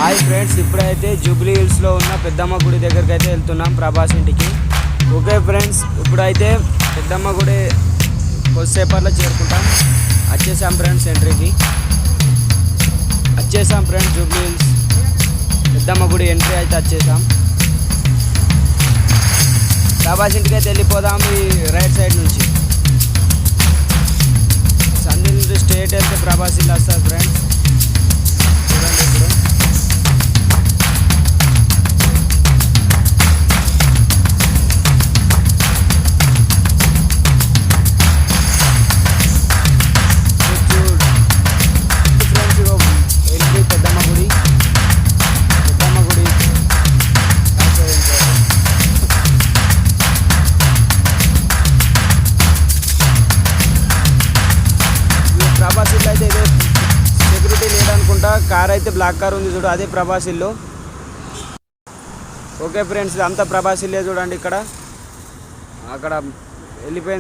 Hi friends, ఇప్పుడైతే Jubilee హిల్స్లో ఉన్న పెద్దమ్మ గుడి దగ్గరికి అయితే వెళ్తున్నాం, ప్రభాస్ ఇంటికి. ఓకే ఫ్రెండ్స్, ఇప్పుడైతే పెద్దమ్మ గుడి కొద్దిసేపట్లో చేరుకుంటాం. వచ్చేసాం ఫ్రెండ్స్, ఎంట్రీకి వచ్చేసాం ఫ్రెండ్స్. జూబ్లీ హిల్స్ పెద్దమ్మ గుడి ఎంట్రీ అయితే వచ్చేసాం. ప్రభాస్ ఇంటికి అయితే వెళ్ళిపోదాం. ఈ రైట్ సైడ్ నుంచి సంధి నుంచి స్ట్రేట్ వెళ్తే ప్రభాస్ ఇల్లు వస్తారు ఫ్రెండ్స్. చూడండి ఇప్పుడు ప్రభాస్ ఇల్లు అయితే ఇదే. సెక్యూరిటీ లేదనుకుంటా, కార్ అయితే బ్లాక్ కార్ ఉంది చూడు, అదే ప్రభాస్ ఇల్లు. ఓకే ఫ్రెండ్స్, ఇదంతా ప్రభాస్ ఇల్లే. చూడండి ఇక్కడ అక్కడ వెళ్ళిపోయింది.